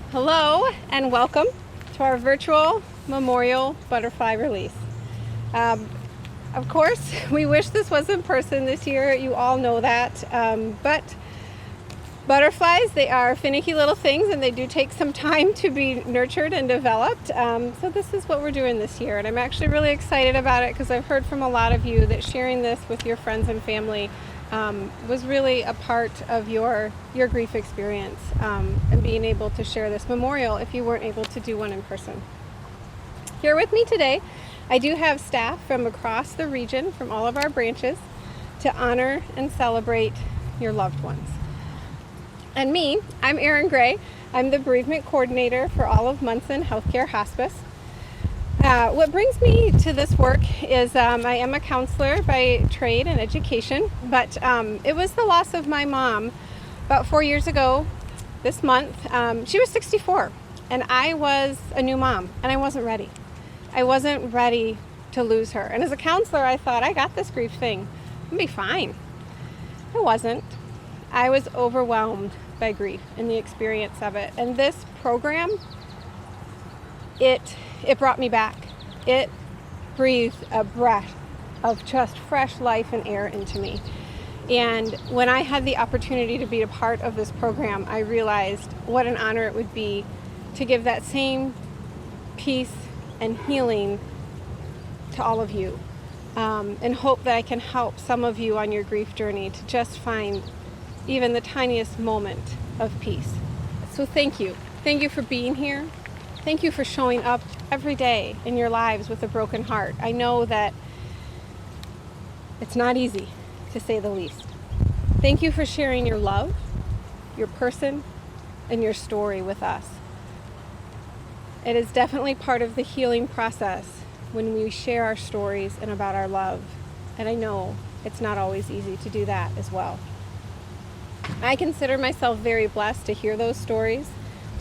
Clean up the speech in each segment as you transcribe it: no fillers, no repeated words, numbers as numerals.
Hello and welcome to our virtual memorial butterfly release. Of course, we wish this was in person this year. You all know that. But butterflies, they are finicky little things and they do take some time to be nurtured and developed. So this is what we're doing this year. And I'm actually really excited about it because I've heard from a lot of you that sharing this with your friends and family was really a part of your grief experience, and being able to share this memorial if you weren't able to do one in person. Here with me today, I do have staff from across the region, from all of our branches, to honor and celebrate your loved ones. And me, I'm Erin Gray. I'm the bereavement coordinator for all of Munson Healthcare Hospice. What brings me to this work is I am a counselor by trade and education, but it was the loss of my mom about 4 years ago this month. She was 64 and I was a new mom and I wasn't ready. I wasn't ready to lose her. And as a counselor, I thought, I got this grief thing. I'll be fine. I wasn't. I was overwhelmed by grief and the experience of it. And this program, it brought me back. It breathed a breath of just fresh life and air into me. And when I had the opportunity to be a part of this program, I realized what an honor it would be to give that same peace and healing to all of you, and hope that I can help some of you on your grief journey to just find even the tiniest moment of peace. So thank you. Thank you for being here. Thank you for showing up every day in your lives with a broken heart. I know that it's not easy, to say the least. Thank you for sharing your love, your person, and your story with us. It is definitely part of the healing process when we share our stories and about our love. And I know it's not always easy to do that as well. I consider myself very blessed to hear those stories,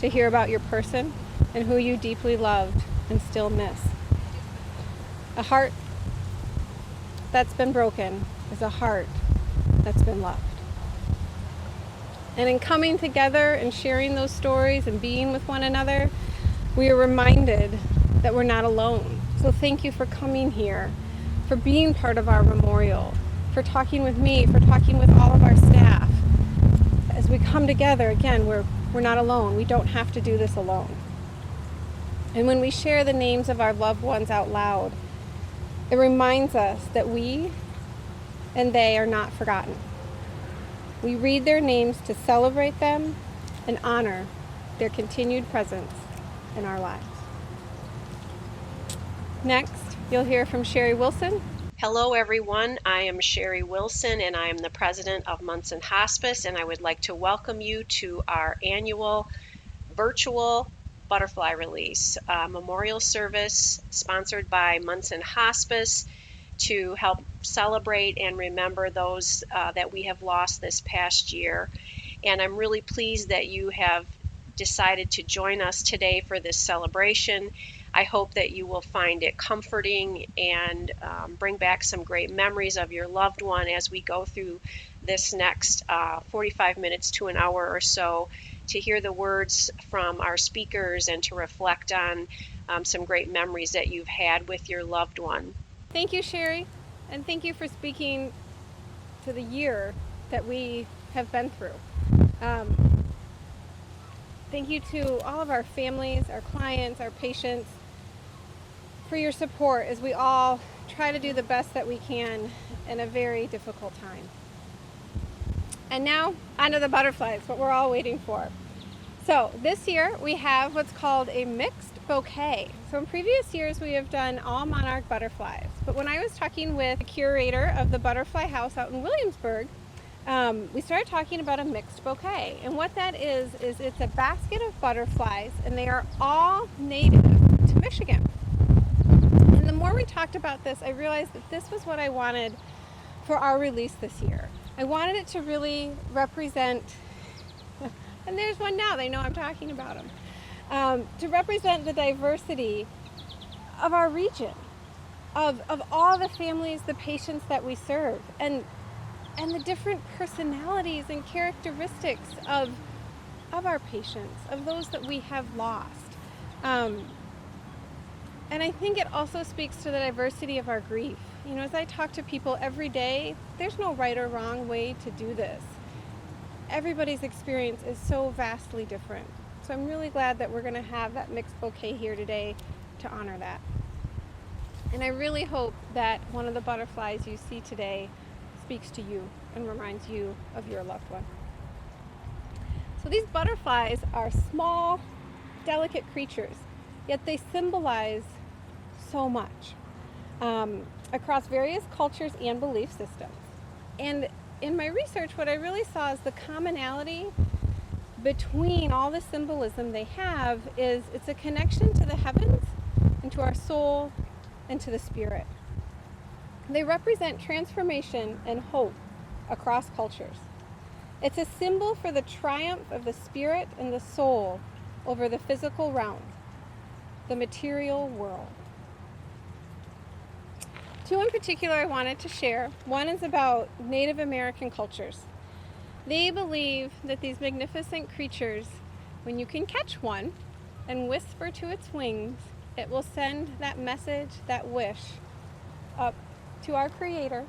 to hear about your person and who you deeply loved and still miss. A heart that's been broken is a heart that's been loved. And in coming together and sharing those stories and being with one another, we are reminded that we're not alone. So thank you for coming here, for being part of our memorial, for talking with me, for talking with all of our staff. As we come together, again, we're not alone. We don't have to do this alone. And when we share the names of our loved ones out loud, it reminds us that we and they are not forgotten. We read their names to celebrate them and honor their continued presence in our lives. Next, you'll hear from Sherry Wilson. Hello everyone, I am Sherry Wilson and I am the president of Munson Hospice, and I would like to welcome you to our annual virtual butterfly release memorial service sponsored by Munson Hospice to help celebrate and remember those that we have lost this past year. And I'm really pleased that you have decided to join us today for this celebration. I hope that you will find it comforting and bring back some great memories of your loved one as we go through this next 45 minutes to an hour or so to hear the words from our speakers and to reflect on some great memories that you've had with your loved one. Thank you, Sherry, and thank you for speaking to the year that we have been through. Thank you to all of our families, our clients, our patients, for your support as we all try to do the best that we can in a very difficult time. And now, onto the butterflies, what we're all waiting for. So this year we have what's called a mixed bouquet. So in previous years we have done all monarch butterflies, but when I was talking with the curator of the butterfly house out in Williamsburg, we started talking about a mixed bouquet. And what that is it's a basket of butterflies, and they are all native to Michigan. And the more we talked about this, I realized that this was what I wanted for our release this year. I wanted it to really represent, and there's one now, they know I'm talking about them, to represent the diversity of our region, of all the families, the patients that we serve, and the different personalities and characteristics of our patients, of those that we have lost. And I think it also speaks to the diversity of our grief. You know, as I talk to people every day, there's no right or wrong way to do this. Everybody's experience is so vastly different. So I'm really glad that we're going to have that mixed bouquet here today to honor that. And I really hope that one of the butterflies you see today speaks to you and reminds you of your loved one. So these butterflies are small, delicate creatures, yet they symbolize so much across various cultures and belief systems. And in my research, what I really saw is the commonality between all the symbolism they have is it's a connection to the heavens and to our soul and to the spirit. They represent transformation and hope across cultures. It's a symbol for the triumph of the spirit and the soul over the physical realm, the material world. Two in particular I wanted to share. One is about Native American cultures. They believe that these magnificent creatures, when you can catch one and whisper to its wings, it will send that message, that wish, up to our Creator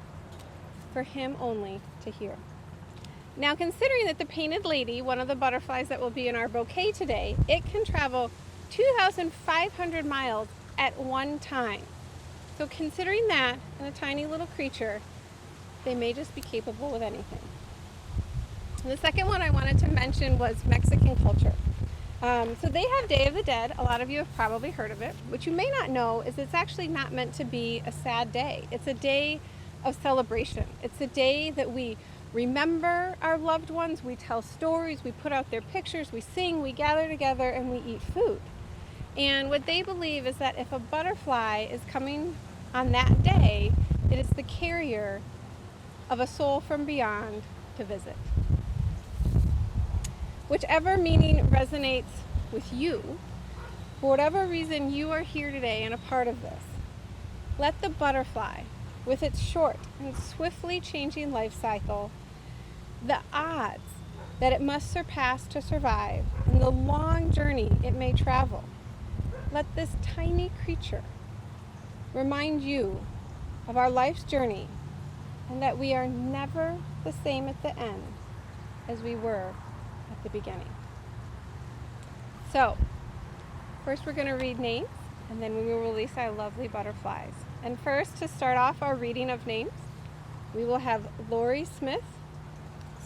for Him only to hear. Now, considering that the painted lady, one of the butterflies that will be in our bouquet today, it can travel 2,500 miles at one time. So considering that and a tiny little creature, they may just be capable of anything. And the second one I wanted to mention was Mexican culture. So they have Day of the Dead. A lot of you have probably heard of it. What you may not know is it's actually not meant to be a sad day. It's a day of celebration. It's a day that we remember our loved ones, we tell stories, we put out their pictures, we sing, we gather together, and we eat food. And what they believe is that if a butterfly is coming on that day, it is the carrier of a soul from beyond to visit. Whichever meaning resonates with you, for whatever reason you are here today and a part of this, let the butterfly, with its short and swiftly changing life cycle, the odds that it must surpass to survive, and the long journey it may travel, let this tiny creature remind you of our life's journey and that we are never the same at the end as we were at the beginning. So, first we're going to read names, and then we will release our lovely butterflies. And first, to start off our reading of names, we will have Lori Smith,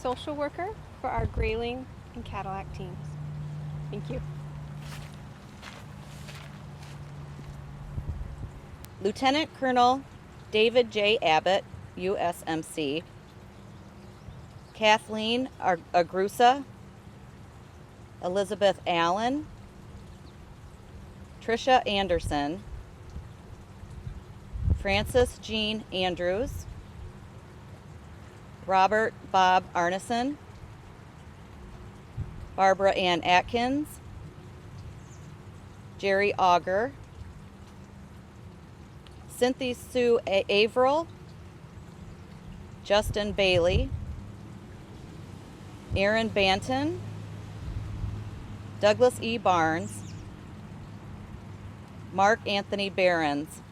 social worker for our Grayling and Cadillac teams. Thank you. Lieutenant Colonel David J. Abbott, USMC. Kathleen Agrusa. Elizabeth Allen. Tricia Anderson. Francis Jean Andrews. Robert Bob Arneson. Barbara Ann Atkins. Jerry Auger. Cynthia Sue Averill. Justin Bailey. Aaron Banton. Douglas E. Barnes. Mark Anthony Behrens.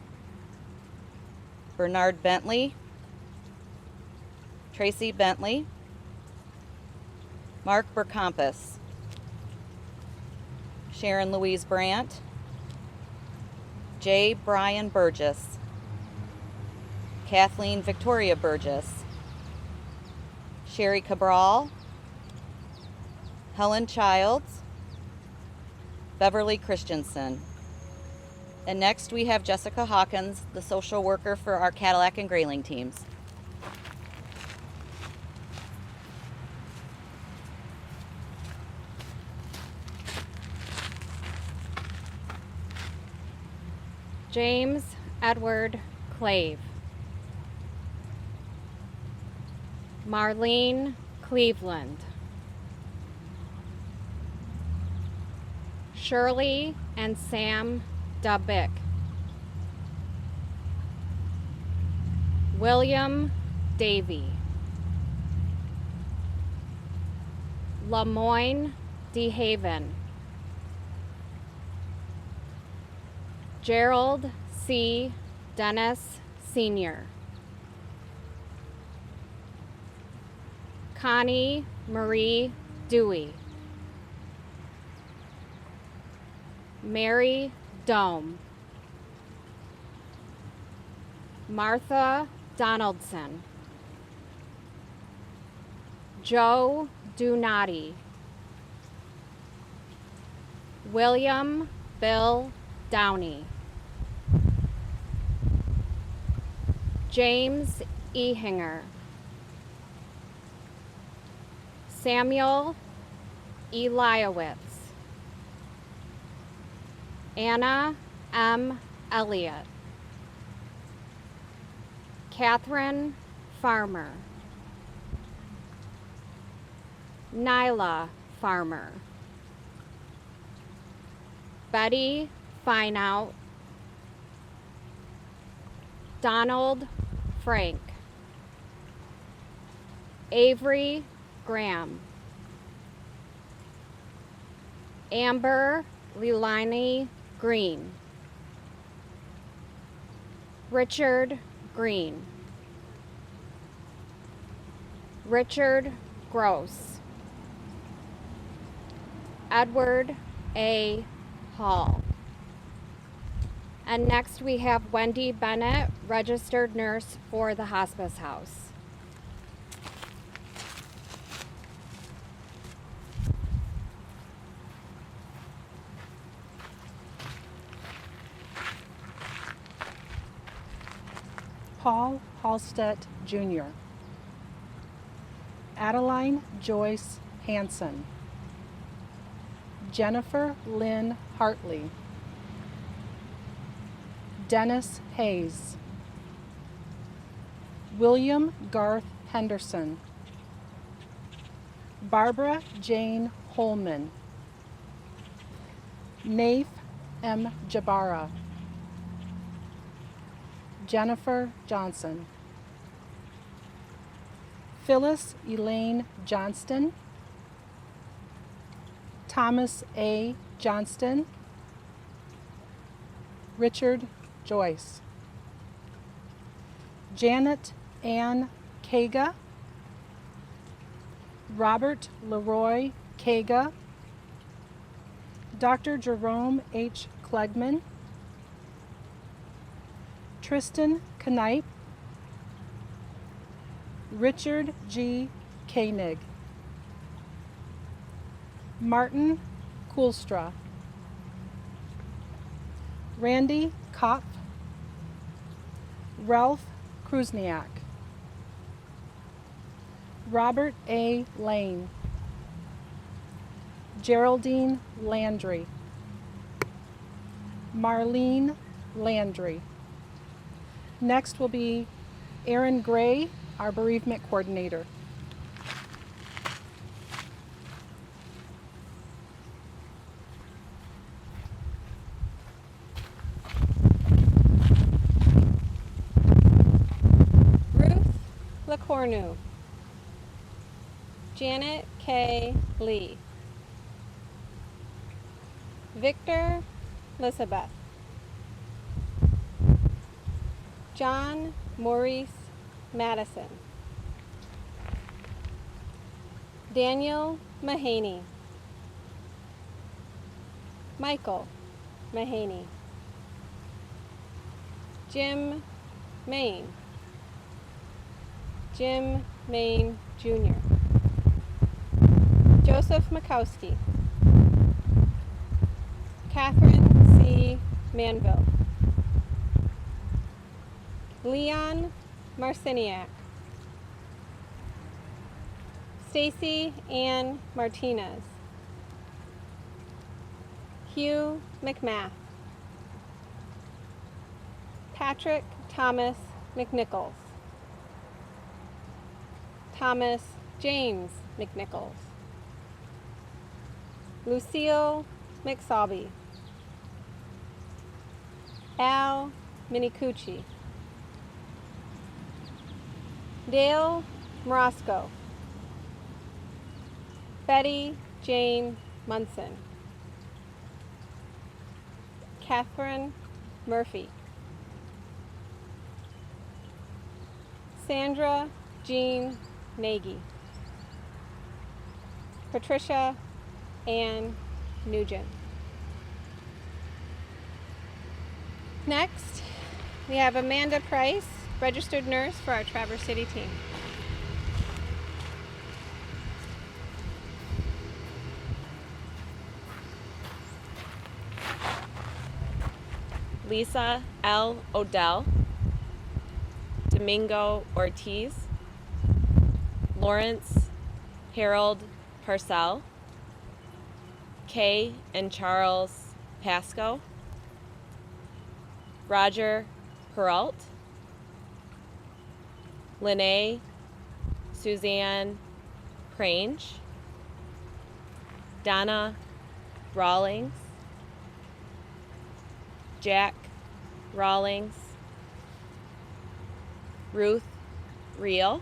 Bernard Bentley. Tracy Bentley. Mark Burkompus. Sharon Louise Brandt. J. Brian Burgess, Kathleen Victoria Burgess, Sherry Cabral, Helen Childs, Beverly Christensen. And next we have Jessica Hawkins, the social worker for our Cadillac and Grayling teams. James Edward Clave, Marlene Cleveland, Shirley and Sam Dubick, William Davy, Lemoyne DeHaven, Gerald C. Dennis Sr., Connie Marie Dewey, Mary Dome, Martha Donaldson, Joe Dunati, William Bill Downey, James Ehinger, Samuel Eliowitz, Anna M. Elliott, Catherine Farmer, Nyla Farmer, Betty Fineout, Donald Frank, Avery Graham, Amber Leilani Green, Richard Green, Richard Gross, Edward A. Hall. And next we have Wendy Bennett, registered nurse for the Hospice House. Paul Halstead Jr., Adeline Joyce Hanson, Jennifer Lynn Hartley, Dennis Hayes, William Garth Henderson, Barbara Jane Holman, Naif M. Jabara, Jennifer Johnson, Phyllis Elaine Johnston, Thomas A. Johnston, Richard Joyce, Janet Ann Kaga, Robert Leroy Kaga, Dr. Jerome H. Klegman, Tristan Knipe, Richard G. Koenig, Martin Koolstra, Randy Kopp, Ralph Krusniak, Robert A. Lane, Geraldine Landry, Marlene Landry. Next will be Erin Gray, our bereavement coordinator. Ruth LaCornu, Janet K. Lee, Victor Elizabeth, John Maurice Madison, Daniel Mahaney, Michael Mahaney, Jim Main. Jim Main Jr. Joseph Makowski. Catherine C. Manville. Leon Marciniak. Stacy Ann Martinez. Hugh McMath. Patrick Thomas McNichols. Thomas James McNichols. Lucille McSaube. Al Minicucci. Dale Morosco. Betty Jane Munson. Catherine Murphy. Sandra Jean Nagy. Patricia Ann Nugent. Next, we have Amanda Price, registered nurse for our Traverse City team. Lisa L. Odell, Domingo Ortiz, Lawrence Harold Parcell, Kay and Charles Pasco, Roger Peralt, Lene Suzanne Crange, Donna Rawlings, Jack Rawlings, Ruth Reel,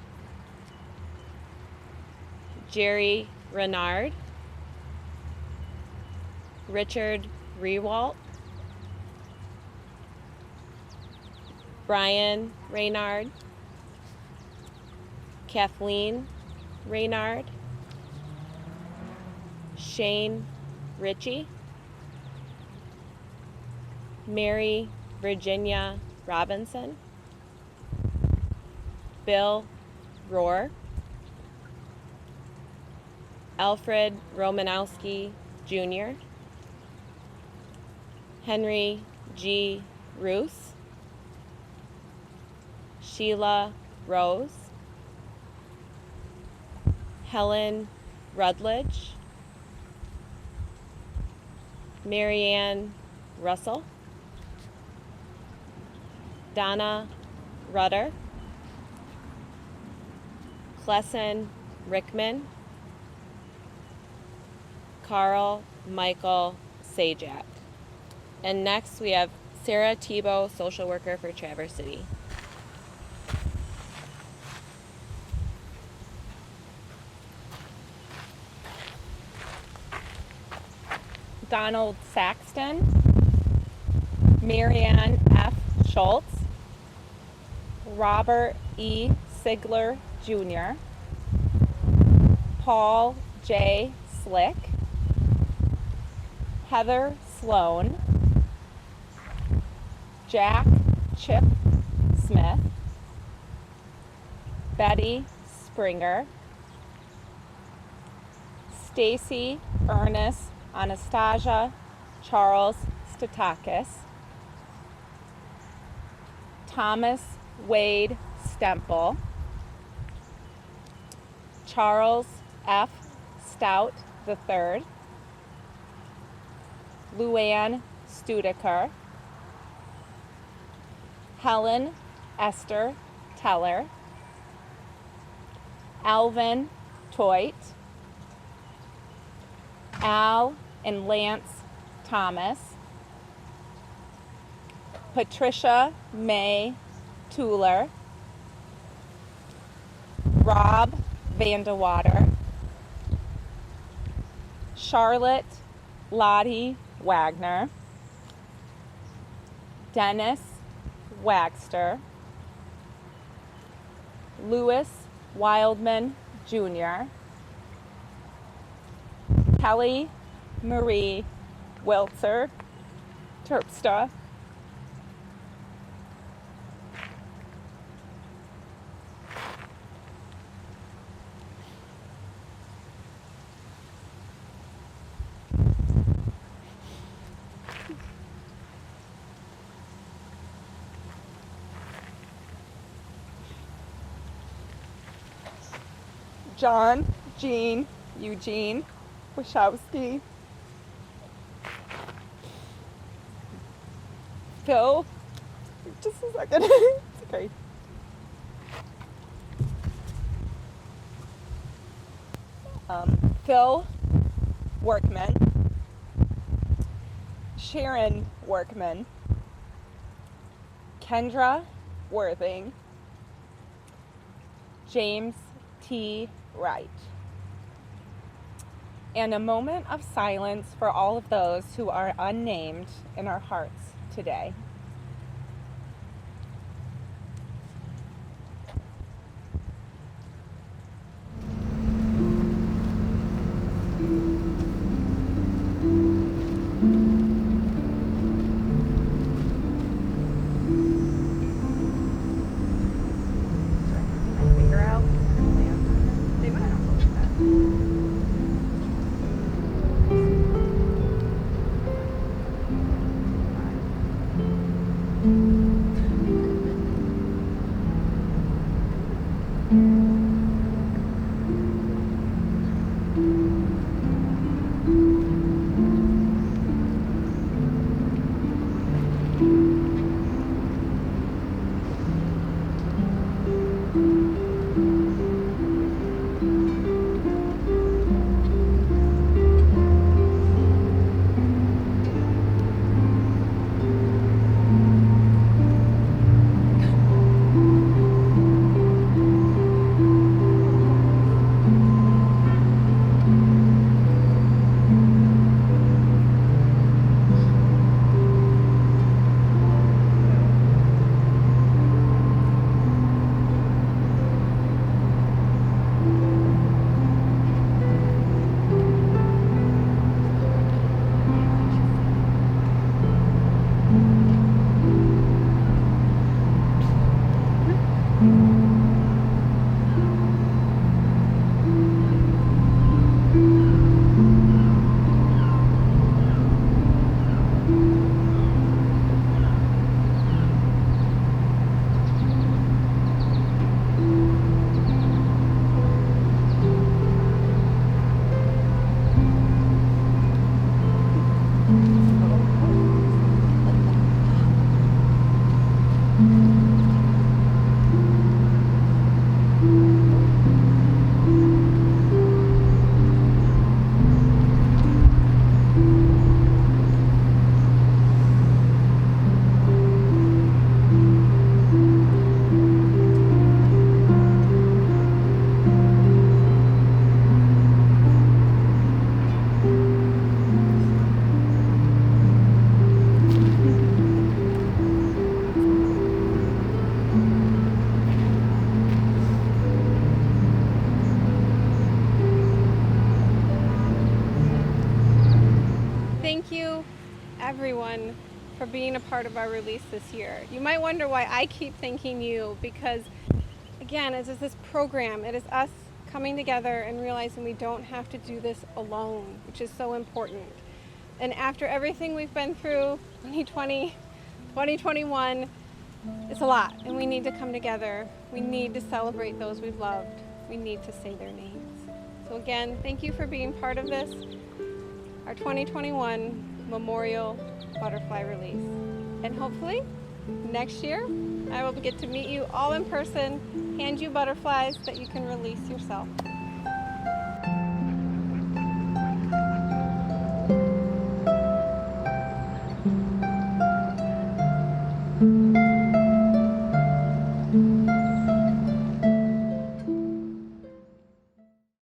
Jerry Renard, Richard Rewalt, Brian Reynard, Kathleen Reynard, Shane Ritchie, Mary Virginia Robinson, Bill Rohr, Alfred Romanowski Jr., Henry G. Roos, Sheila Rose, Helen Rutledge, Marianne Russell, Donna Rudder, Clesson Rickman, Carl Michael Sajak. And next we have Sarah Tebow, social worker for Traverse City. Donald Saxton, Marianne F. Schultz, Robert E. Sigler Jr., Paul J. Slick, Heather Sloan, Jack Chip Smith, Betty Springer, Stacy Ernest Anastasia Charles Statakis, Thomas Wade Stemple, Charles F. Stout III, Luann Studeker, Helen Esther Teller, Alvin Toit, Al and Lance Thomas, Patricia May Tuller, Rob Vandewater, Charlotte Lottie Wagner, Dennis Wagster, Louis Wildman Jr., Kelly Marie Wiltzer Terpstra, John, Jean, Eugene, Wachowski, Phil, just a second, it's okay. Phil Workman, Sharon Workman, Kendra Worthing, James T. Wright. And a moment of silence for all of those who are unnamed in our hearts today. Thank you, everyone, for being a part of our release this year. You might wonder why I keep thanking you, because, again, it is this program. It is us coming together and realizing we don't have to do this alone, which is so important. And after everything we've been through, 2020, 2021, it's a lot, and we need to come together. We need to celebrate those we've loved. We need to say their names. So again, thank you for being part of this, our 2021 Memorial Butterfly Release. And hopefully, next year, I will get to meet you all in person, hand you butterflies that you can release yourself.